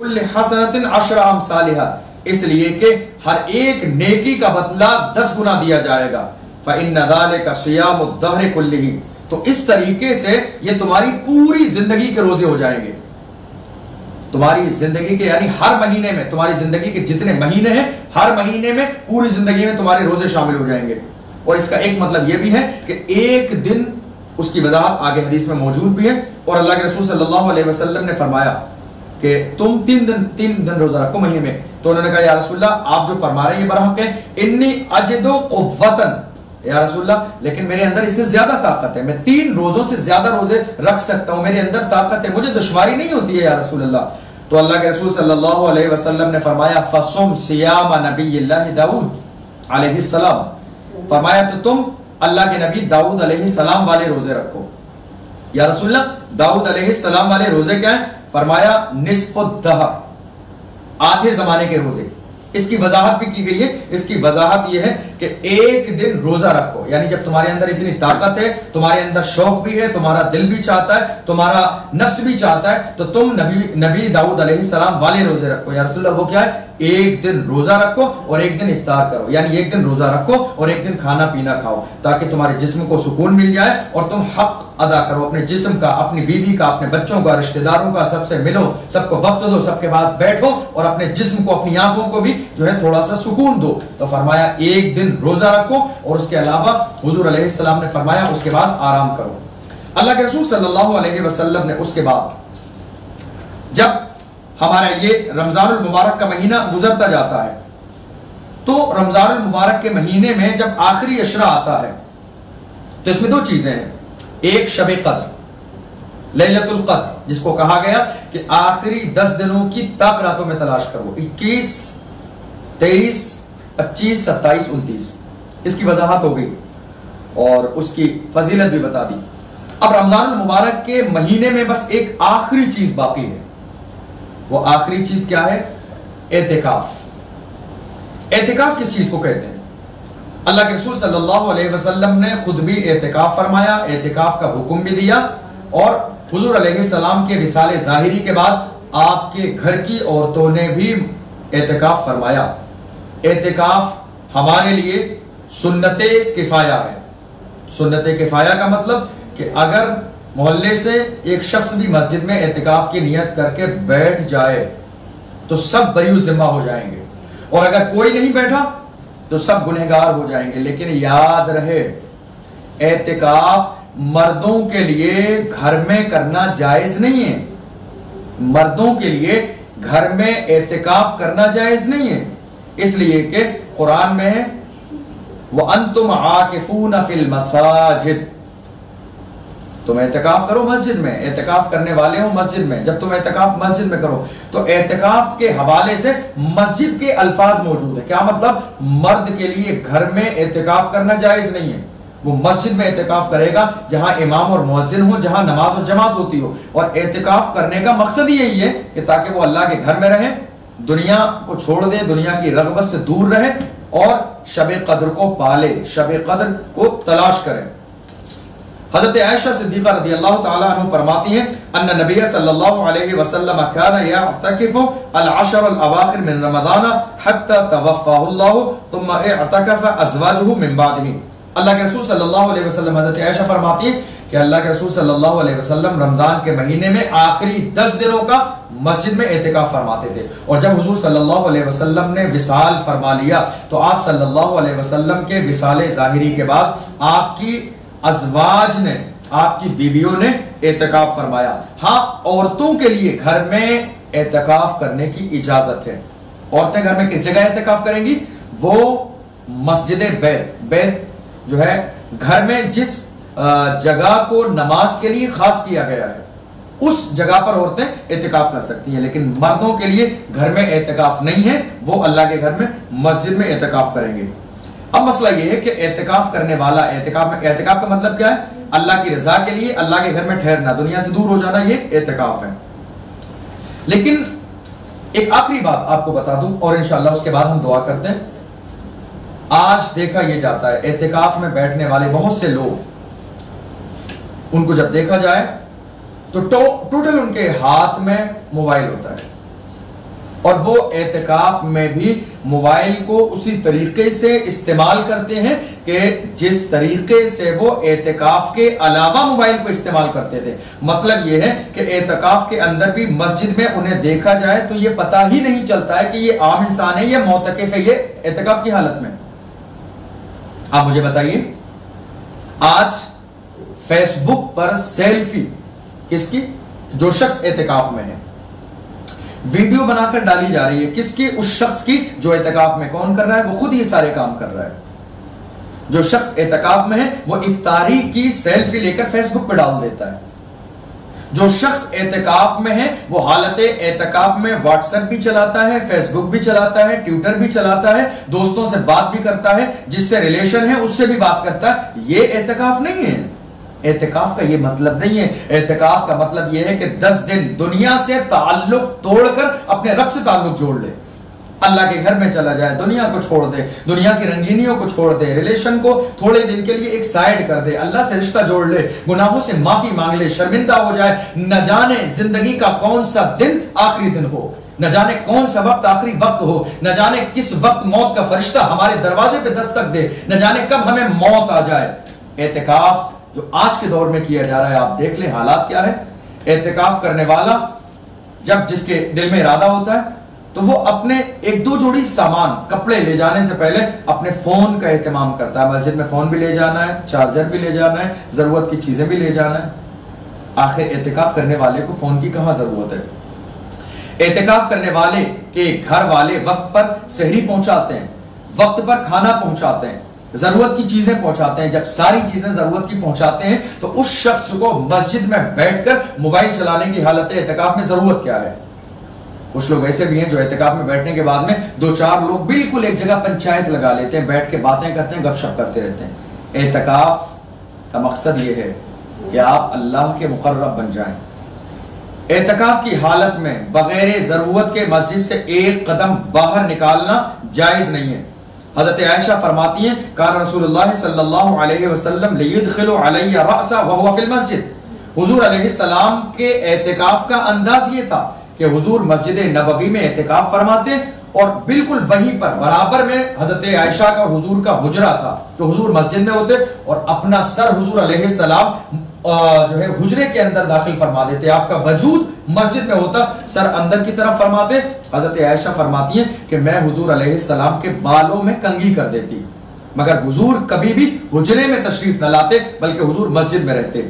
کل حسنۃ عشر امثالھا، اس لیے کہ ہر ایک نیکی کا بدلہ 10 گنا دیا جائے گا. فإن ذلك صيام الدهر كله، تو اس طریقے سے یہ تمہاری پوری زندگی کے روزے ہو جائیں گے. تمہاری زندگی کے یعنی ہر مہینے میں، تمہاری زندگی کے جتنے مہینے ہیں ہر مہینے میں پوری زندگی میں تمہارے روزے شامل ہو جائیں گے. اور اس کا ایک مطلب یہ بھی ہے کہ ایک دن، اس کی وضاحت آگے حدیث میں موجود بھی ہے. اور اللہ کے رسول صلی اللہ علیہ وسلم نے فرمایا کہ تم تین دن روزہ رکھو مہینے میں. تو انہوں نے کہا یا رسول اللہ آپ جو فرما رہے ہیں یہ برحق ہے. انی اجد قوۃ، یا رسول اللہ لیکن میرے اندر اس سے زیادہ طاقت ہے، میں 3 روزوں سے زیادہ روزے رکھ سکتا ہوں، میرے اندر طاقت ہے، مجھے دشواری نہیں ہوتی ہے یا رسول اللہ. تو اللہ کے رسول صلی اللہ علیہ وسلم نے فرمایا فصم صیام نبی اللہ داؤد علیہ السلام، فرمایا تو تم اللہ کے نبی داؤد علیہ السلام والے روزے رکھو. یا رسول اللہ داؤد علیہ السلام والے روزے کیا ہیں؟ فرمایا نصف الدہر، آدھے زمانے کے روزے. اس کی وضاحت بھی کی گئی ہے. اس کی وضاحت یہ ہے کہ ایک دن روزہ رکھو، یعنی جب تمہارے اندر اتنی طاقت ہے، تمہارے اندر شوق بھی ہے، تمہارا دل بھی چاہتا ہے، تمہارا نفس بھی چاہتا ہے، تو تم نبی داؤد علیہ السلام والے روزے رکھو. یا رسول اللہ وہ کیا ہے؟ ایک دن روزہ رکھو اور ایک دن افطار کرو، یعنی ایک دن روزہ رکھو اور ایک دن کھانا پینا کھاؤ، تاکہ تمہارے جسم کو سکون مل جائے اور تم حق ادا کرو اپنے جسم کا، اپنی بیوی کا، اپنے بچوں کا، رشتہ داروں کا، سب سے ملو، سب کو وقت دو، سب کے پاس بیٹھو اور اپنے جسم کو، اپنی آنکھوں کو بھی جو ہے تھوڑا سا سکون دو. تو فرمایا ایک دن روزہ رکھو اور اس کے علاوہ حضور علیہ السلام نے فرمایا اس کے بعد آرام کرو. اللہ کے رسول صلی اللہ علیہ وسلم نے اس کے بعد جب ہمارا یہ رمضان المبارک کا مہینہ گزرتا جاتا ہے تو رمضان المبارک کے مہینے میں جب آخری عشرہ آتا ہے تو اس میں 2 چیزیں ہیں. ایک شب قدر، لیلۃ القدر، جس کو کہا گیا کہ آخری 10 دنوں کی طاق راتوں میں تلاش کرو، 21 23 25 27 29. اس کی وضاحت ہو گئی اور اس کی فضیلت بھی بتا دی. اب رمضان المبارک کے مہینے میں بس ایک آخری چیز باقی ہے. وہ آخری چیز کیا ہے؟ اعتکاف. اعتکاف کس چیز کو کہتے ہیں؟ اللہ کے رسول صلی اللہ علیہ وسلم نے خود بھی اعتکاف فرمایا، اعتکاف کا حکم بھی دیا، اور حضور علیہ السلام کے وصال ظاہری کے بعد آپ کے گھر کی عورتوں نے بھی اعتکاف فرمایا. اعتکاف ہمارے لیے سنت کفایہ ہے. سنت کفایہ کا مطلب کہ اگر محلے سے ایک شخص بھی مسجد میں اعتکاف کی نیت کر کے بیٹھ جائے تو سب بری ذمہ ہو جائیں گے، اور اگر کوئی نہیں بیٹھا تو سب گنہگار ہو جائیں گے. لیکن یاد رہے اعتکاف مردوں کے لیے گھر میں کرنا جائز نہیں ہے. مردوں کے لیے گھر میں اعتکاف کرنا جائز نہیں ہے، اس لیے کہ قرآن میں ہے وَأَنْتُمْ عَاكِفُونَ فِي الْمَسَاجِدِ، تم اعتکاف کرو مسجد میں، اعتکاف کرنے والے ہو مسجد میں. جب تم اعتکاف مسجد میں کرو تو اعتکاف کے حوالے سے مسجد کے الفاظ موجود ہیں. کیا مطلب؟ مرد کے لیے گھر میں اعتکاف کرنا جائز نہیں ہے، وہ مسجد میں اعتکاف کرے گا جہاں امام اور مؤذن ہو، جہاں نماز اور جماعت ہوتی ہو. اور اعتکاف کرنے کا مقصد یہی ہے کہ تاکہ وہ اللہ کے گھر میں رہیں، دنیا کو چھوڑ دے، دنیا کی رغبت سے دور رہے اور شب قدر کو پالے، شب قدر کو تلاش کرے. حضرت عائشہ صدیقہ رضی اللہ تعالیٰ عنہ فرماتی ہیں ان نبی صلی اللہ علیہ وسلم كان يعتكف العشر الاواخر من رمضان حتى توفاه الله ثم اعتكف ازواجه من بعده. اللہ کے رسول صلی اللہ علیہ وسلم، حضرت عائشہ فرماتی ہیں کہ اللہ کے رسول صلی اللہ علیہ وسلم رمضان کے مہینے میں آخری 10 دنوں کا مسجد میں اعتکاف فرماتے تھے. اور جب حضور صلی اللہ علیہ وسلم نے وصال فرما لیا تو آپ صلی اللہ علیہ وسلم کے وصال ظاہری کے بعد آپ کی ازواج نے، آپ کی بیویوں نے اعتکاف فرمایا. ہاں عورتوں کے لیے گھر میں اعتکاف کرنے کی اجازت ہے. عورتیں گھر میں کس جگہ اعتکاف کریں گی؟ وہ مسجد بیت جو ہے گھر میں جس جگہ کو نماز کے لیے خاص کیا گیا ہے اس جگہ پر عورتیں اعتکاف کر سکتی ہیں. لیکن مردوں کے لیے گھر میں اعتکاف نہیں ہے، وہ اللہ کے گھر میں مسجد میں اعتکاف کریں گے. اب مسئلہ یہ ہے کہ اعتکاف کرنے والا، اعتکاف کا مطلب کیا ہے؟ اللہ کی رضا کے لیے اللہ کے گھر میں ٹھہرنا، دنیا سے دور ہو جانا، یہ اعتکاف ہے. لیکن ایک آخری بات آپ کو بتا دوں اور انشاءاللہ اس کے بعد ہم دعا کرتے ہیں. آج دیکھا یہ جاتا ہے اعتکاف میں بیٹھنے والے بہت سے لوگ، ان کو جب دیکھا جائے تو ٹوٹل ان کے ہاتھ میں موبائل ہوتا ہے. اور وہ اعتکاف میں بھی موبائل کو اسی طریقے سے استعمال کرتے ہیں کہ جس طریقے سے وہ اعتکاف کے علاوہ موبائل کو استعمال کرتے تھے۔ مطلب یہ ہے کہ اعتکاف کے اندر بھی مسجد میں انہیں دیکھا جائے تو یہ پتہ ہی نہیں چلتا ہے کہ یہ عام انسان ہے، یہ معتکف ہے، یہ اعتکاف کی حالت میں۔ آپ مجھے بتائیے، آج فیس بک پر سیلفی کس کی؟ جو شخص اعتکاف میں ہے، ویڈیو بنا کر ڈالی جا رہی ہے، کس کی؟ اس شخص کی جو اعتکاف میں۔ کون کر رہا ہے؟ وہ خود یہ سارے کام کر رہا ہے۔ جو شخص اعتکاف میں ہے وہ افطاری کی سیلفی لے کر فیس بک پہ ڈال دیتا ہے۔ جو شخص اعتکاف میں ہے وہ حالت اعتکاف میں واٹس ایپ بھی چلاتا ہے، فیس بک بھی چلاتا ہے، ٹویٹر بھی چلاتا ہے، دوستوں سے بات بھی کرتا ہے، جس سے ریلیشن ہے اس سے بھی بات کرتا ہے۔ یہ اعتکاف نہیں ہے۔ اعتکاف کا یہ مطلب نہیں ہے۔ اعتکاف کا مطلب یہ ہے کہ 10 دن دنیا سے تعلق توڑ کر اپنے رب سے تعلق جوڑ لے، اللہ کے گھر میں چلا جائے، دنیا کو چھوڑ دے، دنیا کی رنگینیوں کو چھوڑ دے، ریلیشن کو تھوڑے دن کے لیے ایک سائیڈ کر دے، اللہ سے رشتہ جوڑ لے، گناہوں سے معافی مانگ لے، شرمندہ ہو جائے۔ نہ جانے زندگی کا کون سا دن آخری دن ہو، نہ جانے کون سا وقت آخری وقت ہو، نہ جانے کس وقت موت کا فرشتہ ہمارے دروازے پہ دستک دے، نہ جانے کب ہمیں موت آ جائے۔ اعتکاف جو آج کے دور میں کیا جا رہا ہے، آپ دیکھ لیں حالات کیا ہے۔ اعتکاف کرنے والا جب جس کے دل میں ارادہ ہوتا ہے تو وہ اپنے 1-2 جوڑی سامان، کپڑے لے جانے سے پہلے اپنے فون کا اہتمام کرتا ہے۔ مسجد میں فون بھی لے جانا ہے، چارجر بھی لے جانا ہے، ضرورت کی چیزیں بھی لے جانا ہے۔ آخر اعتکاف کرنے والے کو فون کی کہاں ضرورت ہے؟ اعتکاف کرنے والے کے گھر والے وقت پر سحری پہنچاتے ہیں، وقت پر کھانا پہنچاتے ہیں، ضرورت کی چیزیں پہنچاتے ہیں۔ جب ساری چیزیں ضرورت کی پہنچاتے ہیں تو اس شخص کو مسجد میں بیٹھ کر موبائل چلانے کی حالت اعتکاف میں ضرورت کیا ہے؟ کچھ لوگ ایسے بھی ہیں جو اعتکاف میں بیٹھنے کے بعد میں 2-4 لوگ بالکل ایک جگہ پنچایت لگا لیتے ہیں، بیٹھ کے باتیں کرتے ہیں، گپ شپ کرتے رہتے ہیں۔ اعتکاف کا مقصد یہ ہے کہ آپ اللہ کے مقرب بن جائیں۔ اعتکاف کی حالت میں بغیر ضرورت کے مسجد سے ایک قدم باہر نکالنا جائز نہیں ہے۔ حضرت عائشہ فرماتی ہیں کان رسول اللہ صلی اللہ علیہ وسلم لیدخل علی رأسا وهو فی المسجد۔ حضور علیہ السلام کے اعتکاف کا انداز یہ تھا کہ حضور مسجد نبوی میں اعتکاف فرماتے اور بالکل وہیں پر برابر میں حضرت عائشہ کا اور حضور کا حجرہ تھا، تو حضور مسجد میں ہوتے اور اپنا سر حضور علیہ السلام جو ہے حجرے کے اندر داخل فرما دیتے، آپ کا وجود مسجد میں ہوتا، سر اندر کی طرف فرماتے۔ حضرت عائشہ فرماتی ہیں کہ میں حضور علیہ السلام کے بالوں میں کنگھی کر دیتی، مگر حضور کبھی بھی حجرے میں تشریف نہ لاتے بلکہ حضور مسجد میں رہتے۔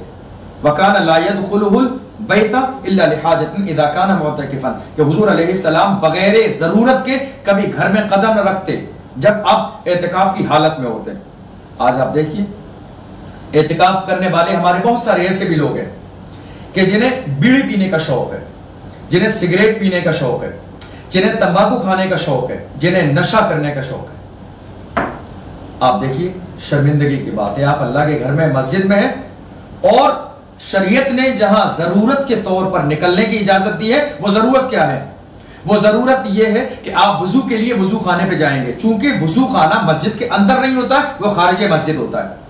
وَكَانَ لَا يَدْخُلُهُ الْبَيْتَ إِلَّا لِحَاجَةٍ إِذَا كَانَ مُعْتَكِفًا، کہ حضور علیہ السلام بغیر ضرورت کے کبھی گھر میں قدم نہ رکھتے جب آپ اعتکاف کی حالت میں ہوتے۔ آج آپ دیکھیے اعتکاف کرنے والے ہمارے بہت سارے ایسے بھی لوگ ہیں کہ جنہیں بیڑی پینے کا شوق ہے، جنہیں سگریٹ پینے کا شوق ہے، جنہیں تمباکو کھانے کا شوق ہے، جنہیں نشہ کرنے کا شوق ہے۔ آپ دیکھیے شرمندگی کی بات ہے، آپ اللہ کے گھر میں مسجد میں ہیں اور شریعت نے جہاں ضرورت کے طور پر نکلنے کی اجازت دی ہے، وہ ضرورت کیا ہے؟ وہ ضرورت یہ ہے کہ آپ وضو کے لیے وضو خانے پہ جائیں گے، چونکہ وضو خانہ مسجد کے اندر نہیں ہوتا ہے، وہ خارج مسجد ہوتا ہے،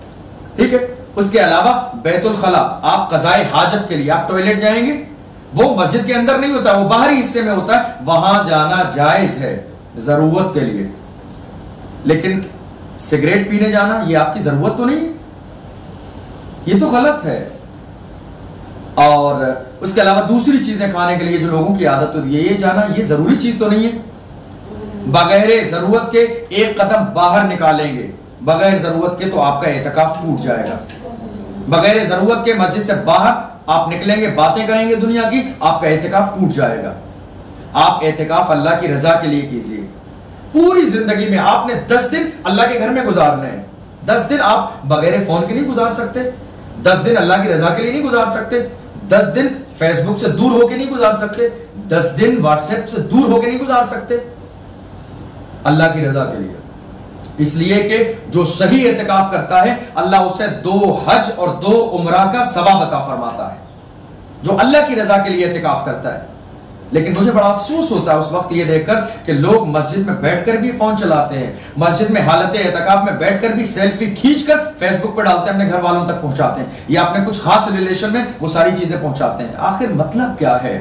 ٹھیک ہے۔ اس کے علاوہ بیت الخلا، آپ قضائے حاجت کے لیے آپ ٹوائلٹ جائیں گے، وہ مسجد کے اندر نہیں ہوتا، وہ باہری حصے میں ہوتا ہے، وہاں جانا جائز ہے ضرورت کے لیے۔ لیکن سگریٹ پینے جانا یہ آپ کی ضرورت تو نہیں ہے، یہ تو غلط ہے۔ اور اس کے علاوہ دوسری چیزیں کھانے کے لیے جو لوگوں کی عادت ہوتی ہے، یہ جانا یہ ضروری چیز تو نہیں ہے۔ بغیر ضرورت کے ایک قدم باہر نکالیں گے بغیر ضرورت کے تو آپ کا اعتکاف ٹوٹ جائے گا۔ بغیر ضرورت کے مسجد سے باہر آپ نکلیں گے، باتیں کریں گے دنیا کی، آپ کا اعتکاف ٹوٹ جائے گا۔ آپ اعتکاف اللہ کی رضا کے لیے کیجئے۔ پوری زندگی میں آپ نے 10 دن اللہ کے گھر میں گزارنے ہیں، 10 دن آپ بغیر فون کے نہیں گزار سکتے، 10 دن اللہ کی رضا کے لیے نہیں گزار سکتے، 10 دن فیس بک سے دور ہو کے نہیں گزار سکتے، 10 دن واٹس ایپ سے دور ہو کے نہیں گزار سکتے اللہ کی رضا کے لیے۔ اس لیے کہ جو صحیح اعتکاف کرتا ہے اللہ اسے 2 حج اور 2 عمرہ کا ثواب عطا فرماتا ہے، جو اللہ کی رضا کے لیے اعتکاف کرتا ہے۔ لیکن مجھے بڑا افسوس ہوتا ہے اس وقت یہ دیکھ کر کہ لوگ مسجد میں بیٹھ کر بھی فون چلاتے ہیں، مسجد میں حالت اعتکاف میں بیٹھ کر بھی سیلفی کھینچ کر فیس بک پر ڈالتے ہیں، اپنے گھر والوں تک پہنچاتے ہیں، یا اپنے کچھ خاص ریلیشن میں وہ ساری چیزیں پہنچاتے ہیں۔ آخر مطلب کیا ہے؟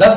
10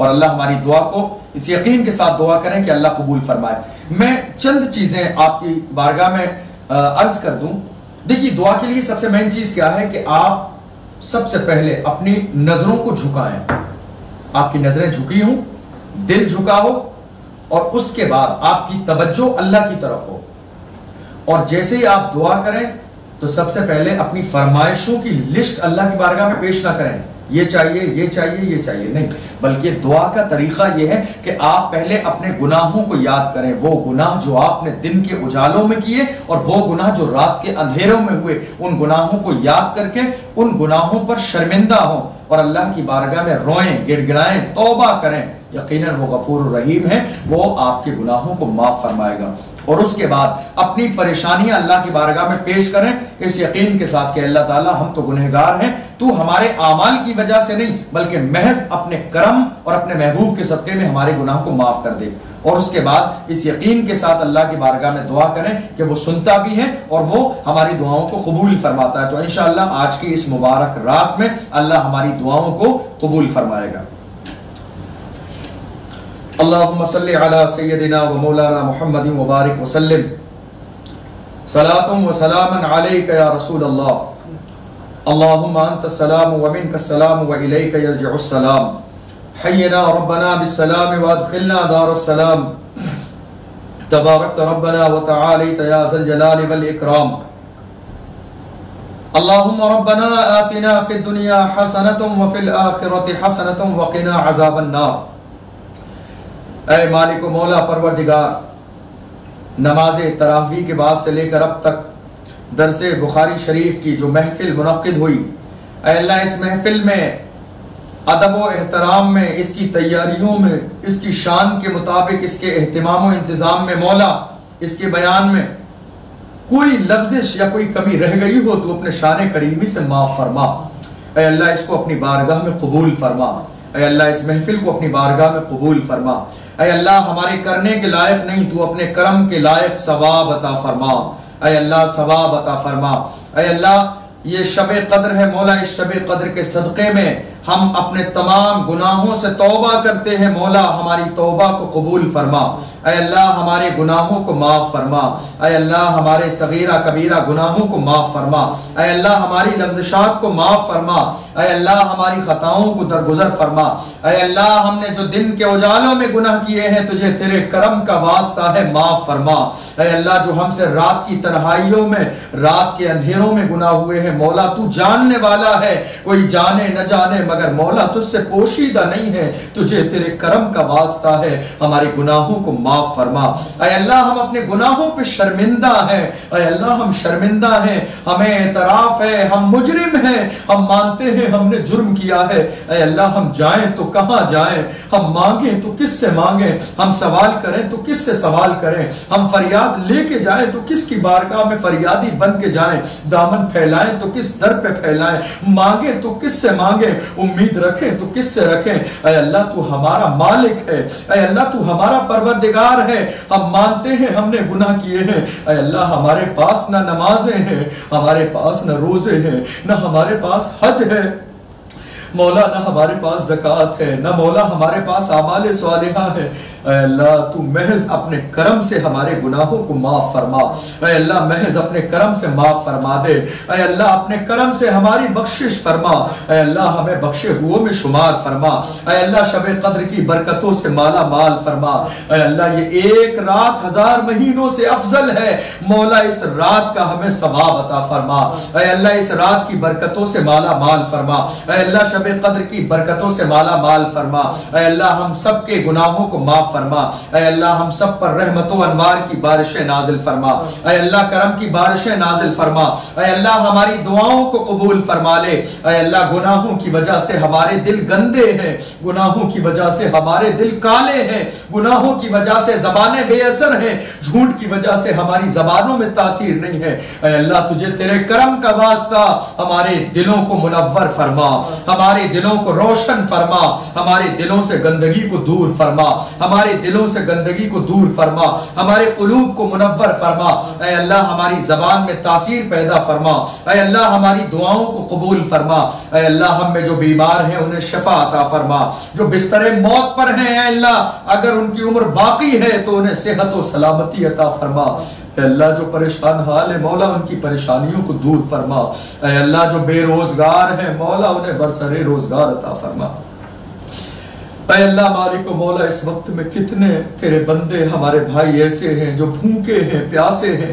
اور اللہ ہماری دعا کو اس یقین کے ساتھ دعا کریں کہ اللہ قبول فرمائے۔ میں چند چیزیں آپ کی بارگاہ میں عرض کر دوں۔ دیکھیے دعا کے لیے سب سے مین چیز کیا ہے کہ آپ سب سے پہلے اپنی نظروں کو جھکائیں، آپ کی نظریں جھکی ہوں، دل جھکا ہو، اور اس کے بعد آپ کی توجہ اللہ کی طرف ہو، اور جیسے ہی آپ دعا کریں تو سب سے پہلے اپنی فرمائشوں کی لسٹ اللہ کی بارگاہ میں پیش نہ کریں، یہ چاہیے یہ چاہیے یہ چاہیے، نہیں، بلکہ دعا کا طریقہ یہ ہے کہ آپ پہلے اپنے گناہوں کو یاد کریں، وہ گناہ جو آپ نے دن کے اجالوں میں کیے اور وہ گناہ جو رات کے اندھیروں میں ہوئے، ان گناہوں کو یاد کر کے ان گناہوں پر شرمندہ ہوں اور اللہ کی بارگاہ میں روئیں، گڑ گڑائیں، توبہ کریں۔ یقیناً وہ غفور الرحیم ہے، وہ آپ کے گناہوں کو معاف فرمائے گا۔ اور اس کے بعد اپنی پریشانیاں اللہ کی بارگاہ میں پیش کریں اس یقین کے ساتھ کہ اللہ تعالیٰ ہم تو گنہگار ہیں، تو ہمارے اعمال کی وجہ سے نہیں بلکہ محض اپنے کرم اور اپنے محبوب کے صدقے میں ہمارے گناہ کو معاف کر دے۔ اور اس کے بعد اس یقین کے ساتھ اللہ کی بارگاہ میں دعا کریں کہ وہ سنتا بھی ہے اور وہ ہماری دعاؤں کو قبول فرماتا ہے۔ تو انشاءاللہ آج کی اس مبارک رات میں اللہ ہماری دعاؤں کو قبول فرمائے گا۔ اللہم صلی علی سیدنا و مولانا محمد وبارک وسلم، صلاۃ و سلام علیک یا رسول اللہ، اللہم انت السلام و منک السلام و الیک یرجع السلام، حینا ربنا بالسلام وادخلنا دار السلام، تبارکت ربنا وتعالیت یا ذا الجلال والاکرام، اللہم ربنا آتنا فی الدنیا حسنۃ وفی الآخرۃ حسنۃ وقنا عذاب النار۔ اے مالک و مولا پروردگار، نماز تراویح کے بعد سے لے کر اب تک درس بخاری شریف کی جو محفل منعقد ہوئی، اے اللہ اس محفل میں ادب و احترام میں، اس کی تیاریوں میں، اس کی شان کے مطابق اس کے اہتمام و انتظام میں مولا اس کے بیان میں کوئی لغزش یا کوئی کمی رہ گئی ہو تو اپنے شان کریمی سے معاف فرما۔ اے اللہ اس کو اپنی بارگاہ میں قبول فرما، اے اللہ اس محفل کو اپنی بارگاہ میں قبول فرما۔ اے اللہ ہمارے کرنے کے لائق نہیں، تو اپنے کرم کے لائق ثواب عطا فرما، اے اللہ ثواب عطا فرما۔ اے اللہ یہ شب قدر ہے مولا، اس شب قدر کے صدقے میں ہم اپنے تمام گناہوں سے توبہ کرتے ہیں مولا، ہماری توبہ کو قبول فرما۔ اے اللہ ہمارے گناہوں کو معاف فرما، اے اللہ ہمارے صغیرہ کبیرہ گناہوں کو معاف فرما، اے اللہ ہماری لغزشات کو معاف فرما، اے اللہ ہماری خطاؤں کو درگزر فرما۔ اے اللہ ہم نے جو دن کے اجالوں میں گناہ کیے ہیں تجھے تیرے کرم کا واسطہ ہے معاف فرما۔ اے اللہ جو ہم سے رات کی تنہائیوں میں، رات کے اندھیروں میں گناہ ہوئے ہیں مولا تو جاننے والا ہے، کوئی جانے نہ جانے مگر مولا تجھ سے پوشیدہ نہیں ہے، تجھے تیرے کرم کا واسطہ ہے ہمارے گناہوں کو معاف فرما۔ اے اللہ ہم اپنے گناہوں پہ شرمندہ ہیں، اے اللہ ہم شرمندہ ہیں، ہمیں اعتراف ہے ہم مجرم ہیں، ہم مانتے ہیں ہم نے جرم کیا ہے۔ اے اللہ ہم جائیں تو کہاں جائیں، ہم مانگیں تو کس سے مانگیں، ہم سوال کریں تو کس سے سوال کریں، ہم فریاد لے کے جائیں تو کس کی بارگاہ میں فریادی بن کے جائیں، دامن پھیلائیں تو کس در پہ پھیلائیں، مانگیں تو کس سے مانگیں، امید رکھیں تو کس سے رکھیں۔ اے اللہ تو ہمارا مالک ہے، اے اللہ تو ہمارا پروردگار ہے، ہم مانتے ہیں ہم نے گناہ کیے ہیں۔ اے اللہ ہمارے پاس نہ نمازیں ہیں، ہمارے پاس نہ روزے ہیں، نہ ہمارے پاس حج ہے مولا، نہ ہمارے پاس زکوٰۃ ہے، نہ مولا ہمارے پاس اعمال صالحہ ہے۔ اے اللہ تو محض اپنے کرم سے ہمارے گناہوں کو معاف فرما، اے اللہ محض اپنے کرم سے معاف فرما دے، اے اللہ اپنے کرم سے ہماری بخشش فرما، اے اللہ ہمیں بخشے ہوئے میں شمار فرما، اے اللہ شب قدر کی برکتوں سے مالا مال فرما۔ اے اللہ یہ ایک رات 1000 مہینوں سے افضل ہے مولا، اس رات کا ہمیں ثواب عطا فرما، اے اللہ اس رات کی برکتوں سے مالا مال فرما، اے اللہ شب قدر کی برکتوں سے مالا مال فرما، اے اللہ ہم سب کے گناہوں کو معاف فرما، اے اللہ ہم سب پر رحمت و انوار کی بارشیں نازل فرما، اے اللہ کرم کی بارشیں نازل فرما، اے اللہ ہماری دعاؤں کو قبول فرما لے۔ اے اللہ گناہوں کی وجہ سے ہمارے دل گندے ہیں، گناہوں کی وجہ سے ہمارے دل کالے ہیں، گناہوں کی وجہ سے زبانیں بے اثر ہیں، جھوٹ کی وجہ سے ہماری زبانوں میں تاثیر نہیں ہے۔ اے اللہ تجھے تیرے کرم کا واسطہ ہمارے دلوں کو منور فرما، ہمارے ہمارے دلوں کو روشن فرما، ہمارے دلوں سے گندگی کو دور فرما، ہمارے دلوں سے گندگی کو دور فرما، ہمارے قلوب کو منور فرما۔ اے اللہ ہماری زبان میں تاثیر پیدا فرما، اے اللہ ہماری دعاؤں کو قبول فرما، اے اللہ ہم میں جو بیمار ہیں انہیں شفا عطا فرما، جو بستر موت پر ہیں اے اللہ اگر ان کی عمر باقی ہے تو انہیں صحت و سلامتی عطا فرما، اے اللہ جو پریشان حال ہے مولا ان کی پریشانیوں کو دور فرما، اے اللہ جو بے روزگار ہیں مولا انہیں برسر روزگار عطا فرما۔ اے اللہ مالک و مولا اس وقت میں کتنے تیرے بندے ہمارے بھائی ایسے ہیں جو بھوکے ہیں، پیاسے ہیں،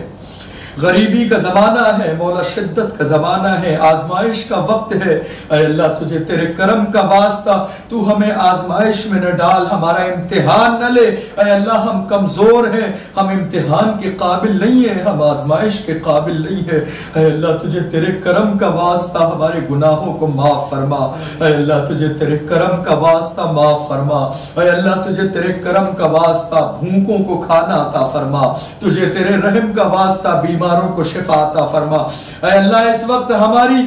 غریبی کا زمانہ ہے مولا، شدت کا زمانہ ہے، آزمائش کا وقت ہے۔ اے اللہ تجھے تیرے کرم کا واسطہ تو ہمیں آزمائش میں نہ ڈال، ہمارا امتحان نہ لے۔ اے اللہ ہم کمزور ہیں، ہم امتحان کے قابل نہیں ہیں، ہم آزمائش کے قابل نہیں ہیں۔ اے اللہ تجھے تیرے کرم کا واسطہ ہمارے گناہوں کو معاف فرما، اے اللہ تجھے تیرے کرم کا واسطہ معاف فرما، اے اللہ تجھے تیرے کرم کا واسطہ بھوکوں کو کھانا عطا فرما، تجھے تیرے رحم کا واسطہ بیماروں کو شفا عطا فرما۔ اے اللہ اس وقت ہماری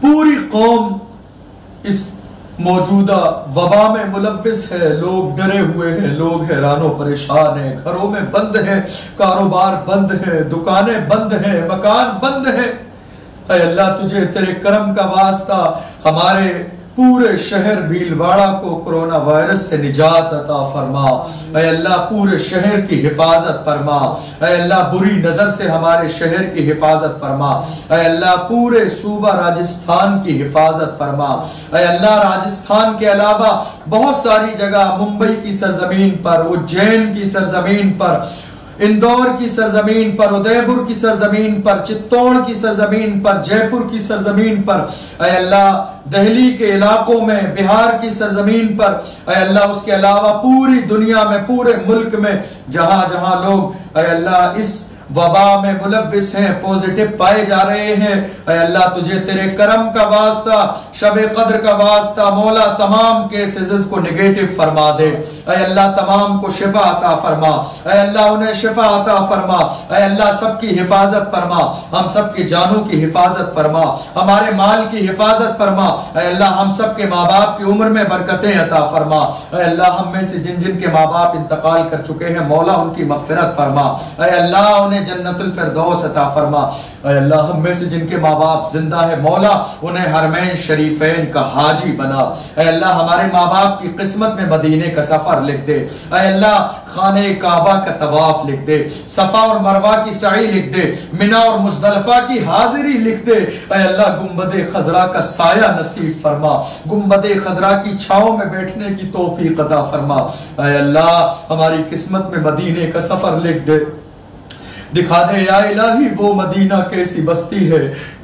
پوری قوم اس موجودہ وبا میں ملوث ہے، لوگ ڈرے ہوئے ہیں، لوگ حیران و پریشان ہیں، گھروں میں بند ہیں، کاروبار بند ہیں، دکانیں بند ہیں، مکان بند ہیں۔ اے اللہ تجھے تیرے کرم کا واسطہ ہمارے پورے شہر بھیلواڑہ کو کرونا وائرس سے نجات عطا فرما، اے اللہ پورے شہر کی حفاظت فرما، اے اللہ بری نظر سے ہمارے شہر کی حفاظت فرما، اے اللہ پورے صوبہ راجستھان کی حفاظت فرما، اے اللہ راجستھان کے علاوہ بہت ساری جگہ، ممبئی کی سرزمین پر، اجین کی سرزمین پر، اندور کی سرزمین پر، ادے پور کی سرزمین پر، چتوڑ کی سرزمین پر، جے پور کی سرزمین پر، اے اللہ دہلی کے علاقوں میں، بہار کی سرزمین پر، اے اللہ اس کے علاوہ پوری دنیا میں، پورے ملک میں جہاں جہاں لوگ اے اللہ اس وبا میں ملوث ہیں، پوزیٹیو پائے جا رہے ہیں، اے اللہ تجھے تیرے کرم کا واسطہ، شب قدر کا واسطہ مولا تمام کیسز کو نگیٹو فرما دے، اے اللہ تمام کو شفا عطا فرما، اے اللہ انہیں شفا عطا فرما، اے اللہ سب کی حفاظت فرما، ہم سب کی جانوں کی حفاظت فرما، ہمارے مال کی حفاظت فرما، اے اللہ ہم سب کے ماں باپ کی عمر میں برکتیں عطا فرما، اے اللہ ہم میں سے جن جن کے ماں باپ انتقال کر چکے ہیں مولا ان کی مغفرت فرما، اے اللہ انہیں جنت الفردوس عطا فرما، اے اللہ ہم میں سے جن کے ماں باپ زندہ ہے مولا انہیں حرمین شریفین کا حاجی بنا، اے اللہ ہمارے ماں باپ کی قسمت میں مدینے کا سفر لکھ دے، اے اللہ خانہ کعبہ کا طواف لکھ دے، صفا اور مروہ کی سعی لکھ دے، منی اور مزدلفہ کی حاضری لکھ دے، اے اللہ گنبد خضرا کا سایہ نصیب فرما، گنبد خضرا کی چھاؤں میں بیٹھنے کی توفیق عطا فرما، اے اللہ ہماری قسمت میں مدینے کا سفر لکھ دے، دکھا دے یا الہی وہ مدینہ کیسی بستی ہے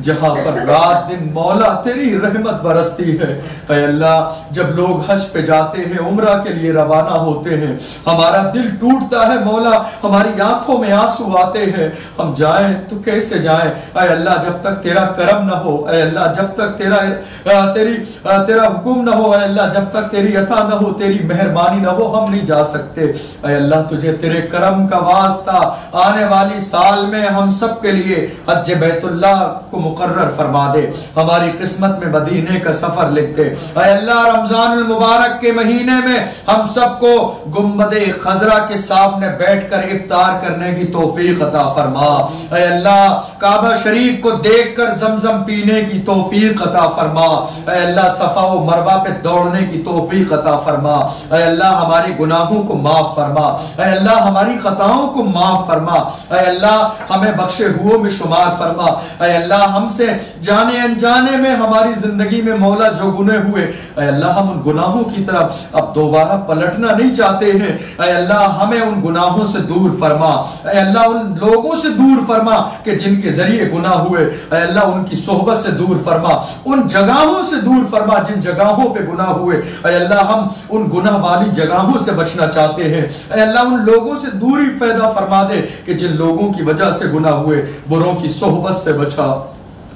جہاں پر رات دن مولا تیری رحمت برستی ہے، اے اللہ جب لوگ حج پہ جاتے ہیں، عمرہ کے لیے روانہ ہوتے ہیں، ہمارا دل ٹوٹتا ہے مولا، ہماری آنکھوں میں آنسو آتے ہیں، ہم جائیں تو کیسے جائیں، اے اللہ جب تک تیرا کرم نہ ہو، اے اللہ جب تک تیرا حکم نہ ہو، اے اللہ جب تک تیری عطا نہ ہو، تیری مہربانی نہ ہو، ہم نہیں جا سکتے، اے اللہ تجھے تیرے کرم کا واسطہ آنے والی سال میں ہم سب کے لیے حج بیت اللہ کو مقرر فرما دے، ہماری قسمت میں مدینے کا سفر لکھ دے، اے اللہ رمضان المبارک کے مہینے میں ہم سب کو گنبد خضرا کے سامنے بیٹھ کر افطار کرنے کی توفیق عطا فرما، اے اللہ کعبہ شریف کو دیکھ کر زمزم پینے کی توفیق عطا فرما، اے اللہ صفا و مروہ پہ دوڑنے کی توفیق عطا فرما، اے اللہ ہمارے گناہوں کو معاف فرما، اے اللہ ہماری خطاؤں کو معاف فرما، اے اللہ ہمیں بخشے ہوئے میں شمار فرما، اے اللہ ہم سے جانے انجانے میں ہماری زندگی میں مولا جو گناہ ہوئے، اے اللہ ہم ان گناہوں کی طرف اب دوبارہ پلٹنا نہیں چاہتے ہیں، اے اللہ ہمیں ان گناہوں سے دور فرما، اے اللہ ان لوگوں سے دور فرما کہ جن کے ذریعے گناہ ہوئے، اے اللہ ان کی صحبت سے دور فرما، ان جگہوں سے دور فرما جن جگہوں پہ گناہ ہوئے، اے اللہ ہم ان گناہ والی جگہوں سے بچنا چاہتے ہیں، اے اللہ ان لوگوں سے دوری پیدا فرما دے کہ جن لوگوں کی وجہ سے گناہ ہوئے، بروں کی صحبت سے بچا،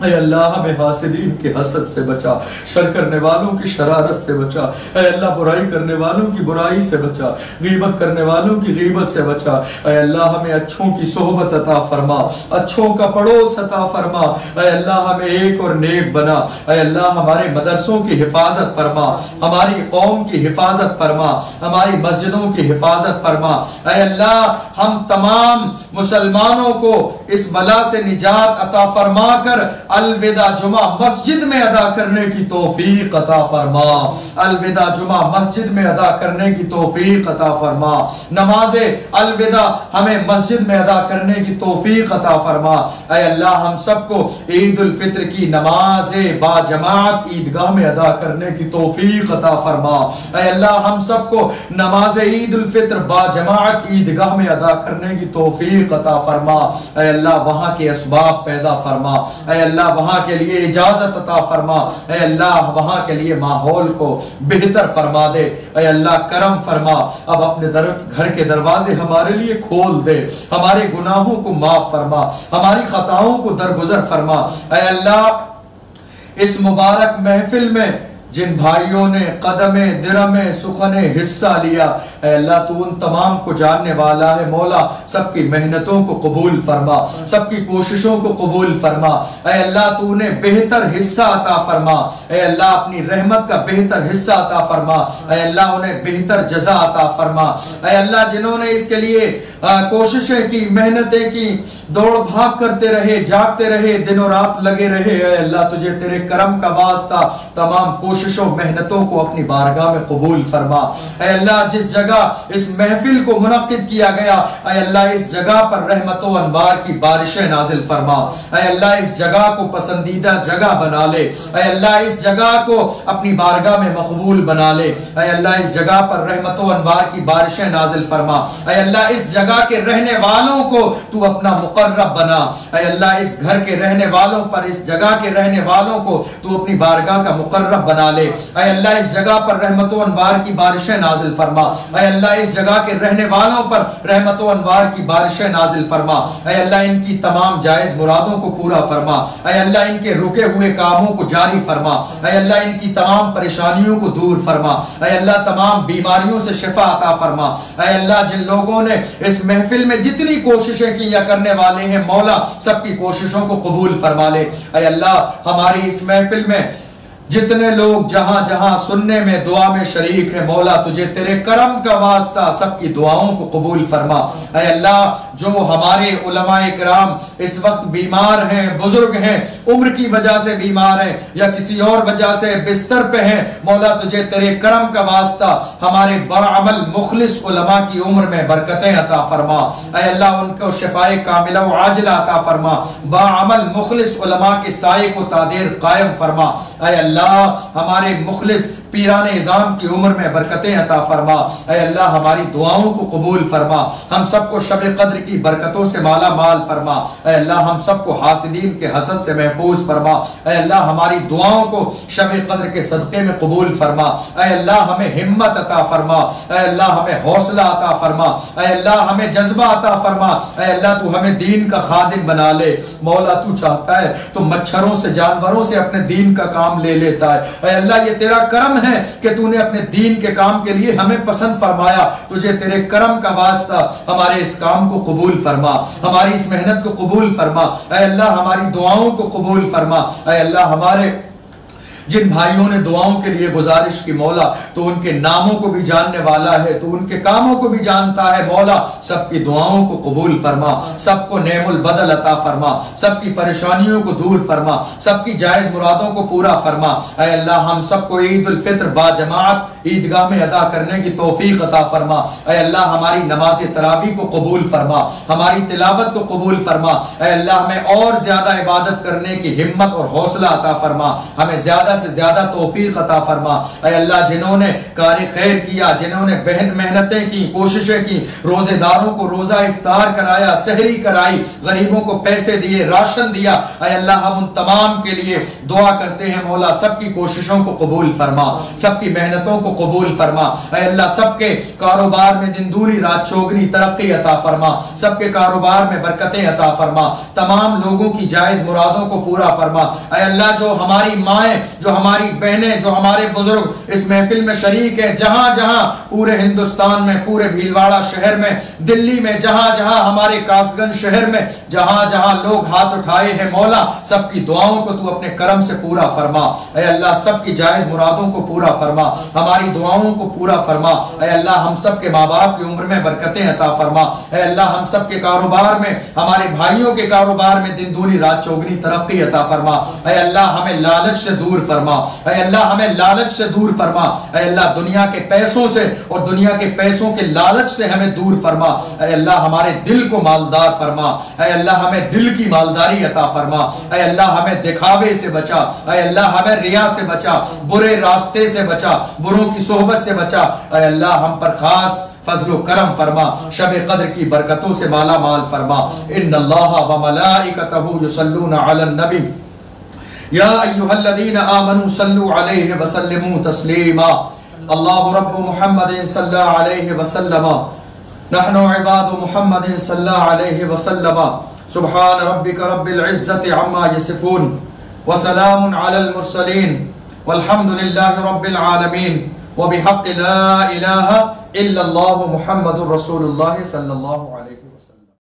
اے اللہ ہمیں حاسدین کے حسد سے بچا، شر کرنے والوں کی شرارت سے بچا، اے اللہ برائی کرنے والوں کی برائی سے بچا، غیبت کرنے والوں کی غیبت سے بچا، اے اللہ ہمیں اچھوں کی صحبت عطا فرما، اچھوں کا پڑوس عطا فرما، اے اللہ ہمیں ایک اور نیک بنا، اے اللہ ہمارے مدرسوں کی حفاظت فرما، ہماری قوم کی حفاظت فرما، ہماری مسجدوں کی حفاظت فرما، اے اللہ ہم تمام مسلمانوں کو اس بلا سے نجات عطا فرما کر الوداع جمعہ مسجد میں ادا کرنے کی توفیق عطا فرما، الوداع جمعہ مسجد میں ادا کرنے کی توفیق عطا فرما، نماز الوداع ہمیں مسجد میں ادا کرنے کی توفیق عطا فرما، اے اللہ ہم سب کو عید الفطر کی نماز با جماعت عیدگاہ میں ادا کرنے کی توفیق عطا فرما، اے اللہ ہم سب کو نماز عید الفطر با جماعت عیدگاہ میں ادا کرنے کی توفیق عطا فرما، اے اللہ وہاں کے اسباب پیدا فرما، اے اللہ وہاں کے لیے اجازت عطا فرما، اے اللہ وہاں کے لیے ماحول کو بہتر فرما دے، اے اللہ کرم فرما، اب اپنے گھر کے دروازے ہمارے لیے کھول دے، ہمارے گناہوں کو معاف فرما، ہماری خطاؤں کو درگزر فرما، اے اللہ اس مبارک محفل میں جن بھائیوں نے قدم درم سخن حصہ لیا، اے اللہ تو ان تمام کو جاننے والا ہے، مولا سب کی محنتوں کو قبول فرما، سب کی کوششوں کو قبول فرما، اے اللہ تو انہیں بہتر حصہ عطا فرما، اے اللہ اپنی رحمت کا بہتر حصہ عطا فرما، اے اللہ انہیں بہتر جزا عطا فرما، اے اللہ جنہوں نے اس کے لیے کوششیں کی، محنتیں کی، دوڑ بھاگ کرتے رہے، جاگتے رہے، دن و رات لگے رہے، اے اللہ تجھے تیرے کرم کا واسطہ تمام کوششوں محنتوں کو اپنی بارگاہ میں قبول فرما، اے اللہ جس جگہ اس محفل کو منعقد کیا گیا، اے اللہ اس جگہ پر رحمت و انوار کی بارشیں نازل فرما، اے اللہ اس جگہ کو پسندیدہ جگہ بنا لے، اے اللہ اس جگہ کو اپنی بارگاہ میں مقبول بنا لے، اے اللہ اس جگہ پر رحمت و انوار کی بارشیں نازل فرما، اے اللہ اس جگہ کے رہنے والوں کو تو اپنا مقرب بنا، اے اللہ اس گھر کے رہنے والوں پر، اس جگہ کے رہنے والوں کو تو اپنی بارگاہ کا مقرب بنا لے، اے اللہ اس جگہ پر رحمت و انوار کی بارشیں نازل فرما، اے اللہ اس جگہ کے رہنے والوں پر رحمت و انوار کی بارشیں نازل فرما، اے اللہ ان کی تمام جائز مرادوں کو پورا فرما، اے اللہ ان کے رکے ہوئے کاموں کو جاری فرما، اے اللہ ان کی تمام پریشانیوں کو دور فرما، اے اللہ تمام بیماریوں سے شفا عطا فرما، اے اللہ جن لوگوں نے اس محفل میں جتنی کوششیں کی یا کرنے والے ہیں، مولا سب کی کوششوں کو قبول فرما لے، اے اللہ ہماری اس محفل میں جتنے لوگ جہاں جہاں سننے میں دعا میں شریک ہیں، مولا تجھے تیرے کرم کا واسطہ سب کی دعاؤں کو قبول فرما، اے اللہ جو ہمارے علماء کرام اس وقت بیمار ہیں، بزرگ ہیں، عمر کی وجہ سے بیمار ہیں یا کسی اور وجہ سے بستر پہ ہیں، مولا تجھے تیرے کرم کا واسطہ ہمارے باعمل مخلص علماء کی عمر میں برکتیں عطا فرما، اے اللہ ان کو شفائے کاملہ و عاجلہ عطا فرما، باعمل مخلص علماء کے سائے کو تادیر قائم فرما، اے اللہ ہمارے مخلص پیران اعظام کی عمر میں برکتیں عطا فرما، اے اللہ ہماری دعاؤں کو قبول فرما، ہم سب کو شب قدر کی برکتوں سے مالا مال فرما، اے اللہ ہم سب کو حاسدین کے حسد سے محفوظ فرما، اے اللہ ہماری دعاؤں کو شب قدر کے صدقے میں قبول فرما، اے اللہ ہمیں ہمت عطا فرما، اے اللہ ہمیں حوصلہ عطا فرما، اے اللہ ہمیں جذبہ عطا فرما، اے اللہ تو ہمیں دین کا خادم بنا لے، مولا تو چاہتا ہے تو مچھروں سے جانوروں سے اپنے دین کا کام لے لیتا ہے، اے اللہ یہ تیرا کرم ہے کہ تو نے اپنے دین کے کام کے لیے ہمیں پسند فرمایا، تجھے تیرے کرم کا واسطہ ہمارے اس کام کو قبول فرما، ہماری اس محنت کو قبول فرما، اے اللہ ہماری دعاؤں کو قبول فرما، اے اللہ ہمارے جن بھائیوں نے دعاؤں کے لیے گزارش کی، مولا تو ان کے ناموں کو بھی جاننے والا ہے، تو ان کے کاموں کو بھی جانتا ہے، مولا سب کی دعاؤں کو قبول فرما، سب کو نعم البدل عطا فرما، سب کی پریشانیوں کو دور فرما، سب کی جائز مرادوں کو پورا فرما، اے اللہ ہم سب کو عید الفطر با جماعت عیدگاہ میں ادا کرنے کی توفیق عطا فرما، اے اللہ ہماری نماز تراویح کو قبول فرما، ہماری تلاوت کو قبول فرما، اے اللہ ہمیں اور زیادہ عبادت کرنے کی ہمت اور حوصلہ عطا فرما، ہمیں زیادہ زیادہ سے زیادہ توفیق عطا فرما۔ اے اللہ جنہوں نے کار خیر کیا، جنہوں نے محنتیں کی، کوششیں کی، روزے داروں کو روزہ افطار کرایا، سحری کرائی، غریبوں کو پیسے دیے، راشن دیا، اے اللہ ہم ان تمام کے لیے دعا کرتے ہیں مولا سب کی کوششوں کو قبول فرما، سب کی محنتوں کو قبول فرما۔ اے اللہ سب کے کاروبار میں دن دوری رات چوگنی ترقی عطا فرما، سب کے کاروبار میں برکتیں عطا فرما، تمام لوگوں کی جائز مرادوں کو پورا فرما۔ اے اللہ جو ہماری مائیں، جو ہماری بہنیں، جو ہمارے بزرگ اس محفل میں شریک ہیں، جہاں جہاں پورے ہندوستان میں، پورے بھیلواڑہ شہر میں، دلی میں، جہاں جہاں ہمارے کاس گنج شہر میں، جہاں جہاں لوگ ہاتھ اٹھائے ہیں مولا سب کی دعاؤں کو تو اپنے کرم سے پورا فرما۔ اے اللہ سب کی جائز مرادوں کو پورا فرما، ہماری دعاؤں کو پورا فرما۔ اے اللہ ہم سب کے ماں باپ کی عمر میں برکتیں عطا فرما۔ اے اللہ ہم سب کے کاروبار میں، ہمارے بھائیوں کے کاروبار میں دن دونی رات چوگنی ترقی عطا فرما۔ اے اللہ ہمیں لالچ سے دور فرما، اے اللہ ہمیں لالچ سے دور فرما۔ اے اللہ دنیا کے پیسوں سے اور دنیا کے پیسوں کے لالچ سے ہمیں دور فرما۔ اے اللہ ہمارے دل کو مالدار فرما، اے اللہ ہمیں دل کی مالداری عطا فرما۔ اے اللہ ہمیں دکھاوے سے بچا، اے اللہ ہمیں ریا سے بچا، برے راستے سے بچا، بروں کی صحبت سے بچا۔ اے اللہ ہم پر خاص فضل و کرم فرما، شب قدر کی برکتوں سے مالا مال فرما۔ ان اللہ و ملائکتہ یصلون علی النبی یا ایھا الذین آمنوا صلوا علیہ وسلموا تسلیما۔ اللہ رب محمد صلی اللہ علیہ وسلم، نحن عباد محمد صلی اللہ علیہ وسلم، سبحان ربک رب العزت عما یصفون وسلام علی المرسلین والحمد للہ رب العالمین وبحق لا الہ الا اللہ محمد رسول اللہ صلی اللہ علیہ وسلم۔